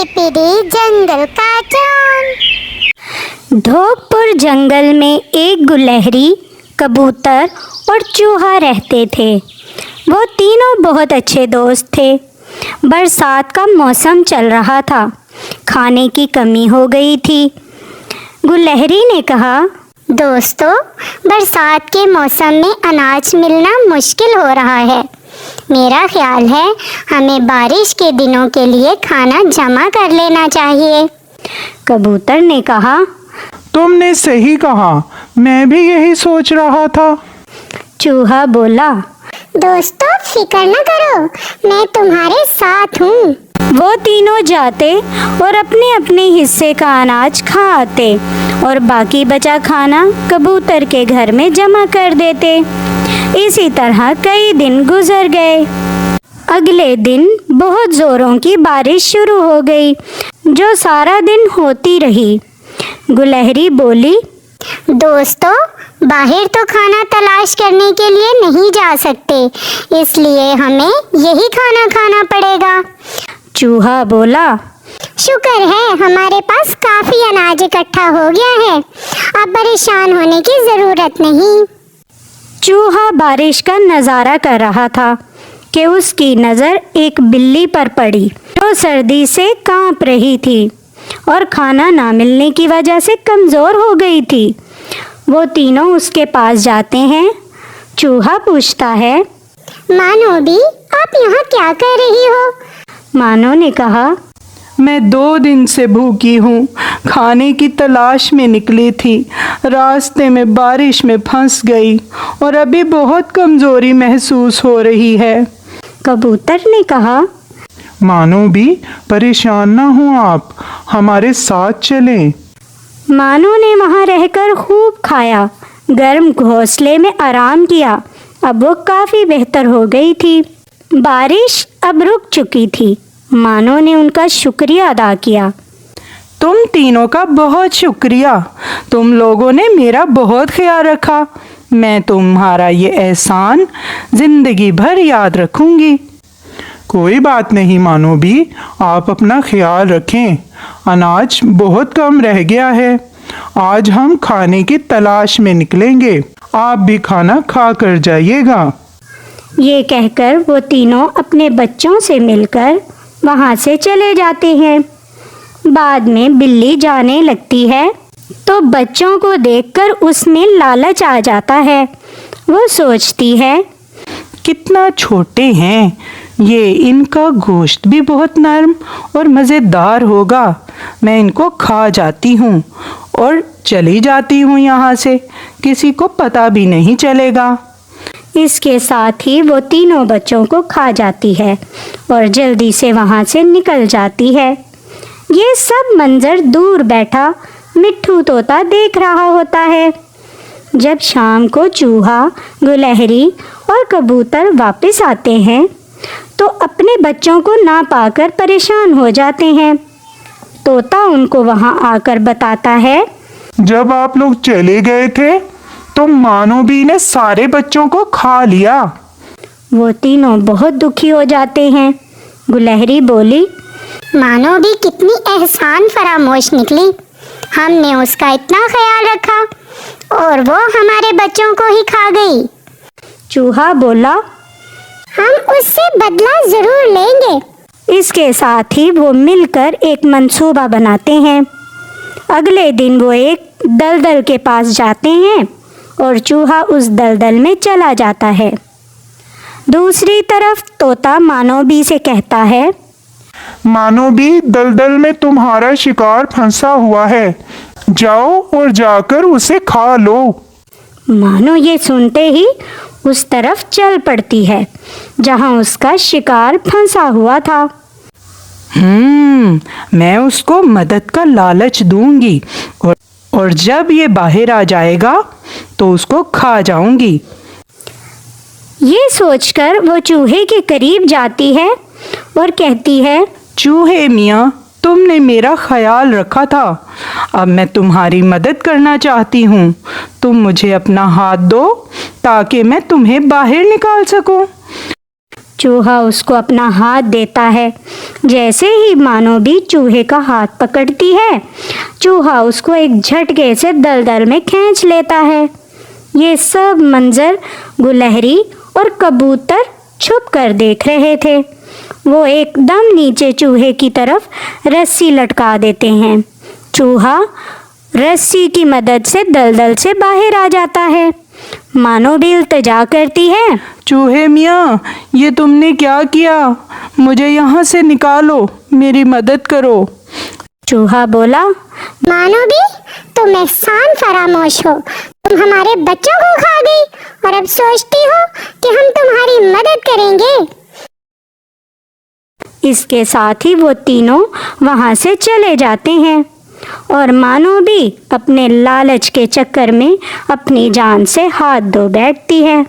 पिपीडी जंगल का चांद। धोकपुर जंगल में एक गुलहरी, कबूतर और चूहा रहते थे। वो तीनों बहुत अच्छे दोस्त थे। बरसात का मौसम चल रहा था। खाने की कमी हो गई थी। गुलहरी ने कहा, दोस्तों, बरसात के मौसम में अनाज मिलना मुश्किल हो रहा है। मेरा ख्याल है हमें बारिश के दिनों के लिए खाना जमा कर लेना चाहिए। कबूतर ने कहा, तुमने सही कहा, मैं भी यही सोच रहा था। चूहा बोला, दोस्तों फिक्र न करो, मैं तुम्हारे साथ हूँ। वो तीनों जाते और अपने अपने हिस्से का अनाज खा आते और बाकी बचा खाना कबूतर के घर में जमा कर देते। इसी तरह कई दिन गुजर गए। अगले दिन बहुत जोरों की बारिश शुरू हो गई, जो सारा दिन होती रही। गुलहरी बोली, दोस्तों, बाहर तो खाना तलाश करने के लिए नहीं जा सकते, इसलिए हमें यही खाना खाना पड़ेगा। चूहा बोला, शुक्र है हमारे पास काफी अनाज इकट्ठा हो गया है, अब परेशान होने की जरूरत नहीं। चूहा बारिश का नज़ारा कर रहा था कि उसकी नज़र एक बिल्ली पर पड़ी, जो सर्दी से कांप रही थी और खाना ना मिलने की वजह से कमज़ोर हो गई थी। वो तीनों उसके पास जाते हैं। चूहा पूछता है, मानोबी, आप यहाँ क्या कर रही हो? मानो ने कहा, मैं 2 दिन से भूखी हूँ, खाने की तलाश में निकली थी। रास्ते में बारिश में फंस गई और अभी बहुत कमज़ोरी महसूस हो रही है। कबूतर ने कहा, मानो भी परेशान ना हो, आप हमारे साथ चलें। मानो ने वहाँ रहकर खूब खाया, गर्म घोंसले में आराम किया। अब वो काफ़ी बेहतर हो गई थी। बारिश अब रुक चुकी थी। मानो ने उनका शुक्रिया अदा किया। तुम तीनों का बहुत शुक्रिया, तुम लोगों ने मेरा बहुत ख्याल रखा। मैं तुम्हारा ये एहसान जिंदगी भर याद रखूंगी। कोई बात नहीं मानो भी, आप अपना ख्याल रखें। अनाज बहुत कम रह गया है। आज हम खाने की तलाश में निकलेंगे। आप भी खाना खा कर जाइएगा। ये कहकर वो तीनों अपने बच्चों से मिलकर वहाँ से चले जाते हैं। बाद में बिल्ली जाने लगती है तो बच्चों को देखकर उसमें लालच आ जाता है। वो सोचती है, कितना छोटे हैं ये, इनका गोश्त भी बहुत नरम और मज़ेदार होगा। मैं इनको खा जाती हूँ और चली जाती हूँ यहाँ से, किसी को पता भी नहीं चलेगा। इसके साथ ही वो तीनों बच्चों को खा जाती है और जल्दी से वहाँ से निकल जाती है। ये सब मंजर दूर बैठा मिट्ठू तोता देख रहा होता है। जब शाम को चूहा, गुलहरी और कबूतर वापस आते हैं तो अपने बच्चों को ना पाकर परेशान हो जाते हैं। तोता उनको वहाँ आकर बताता है, जब आप लोग चले गए थे तो मानोबी ने सारे बच्चों को खा लिया। वो तीनों बहुत दुखी हो जाते हैं। गुलहरी बोली, मानोबी कितनी एहसान फरामोश निकली। हमने उसका इतना ख्याल रखा और वो हमारे बच्चों को ही खा गई। चूहा बोला, हम उससे बदला जरूर लेंगे। इसके साथ ही वो मिलकर एक मंसूबा बनाते हैं। अगले दिन वो एक दलदल के पास जाते हैं और चूहा उस दलदल में चला जाता है। दूसरी तरफ तोता मानोबी से कहता है, मानोबी, दलदल में तुम्हारा शिकार फंसा हुआ है, जाओ और जाकर उसे खा लो। मानो ये सुनते ही उस तरफ चल पड़ती है जहां उसका शिकार फंसा हुआ था। मैं उसको मदद का लालच दूंगी और जब ये बाहर आ जाएगा तो उसको खा जाऊंगी। ये सोचकर वो चूहे के करीब जाती है और कहती है, चूहे मियाँ, तुमने मेरा ख्याल रखा था, अब मैं तुम्हारी मदद करना चाहती हूँ। तुम मुझे अपना हाथ दो ताकि मैं तुम्हें बाहर निकाल सकूं। चूहा उसको अपना हाथ देता है। जैसे ही मानो भी चूहे का हाथ पकड़ती है, चूहा उसको एक झटके से दलदल में खींच लेता है। ये सब मंजर गुलहरी और कबूतर छुप कर देख रहे थे। वो एकदम नीचे चूहे की तरफ रस्सी लटका देते हैं। चूहा रस्सी की मदद से दलदल से बाहर आ जाता है। मानो भी इल्तिजा करती है, चूहे मियाँ, ये तुमने क्या किया? मुझे यहाँ से निकालो, मेरी मदद करो। चूहा बोला, मानो भी तुम एहसान फरामोश हो। तुम हमारे बच्चों को खा गई और अब सोचती हो कि हम तुम्हारी मदद करेंगे। इसके साथ ही वो तीनों वहाँ से चले जाते हैं और मानो भी अपने लालच के चक्कर में अपनी जान से हाथ धो बैठती है।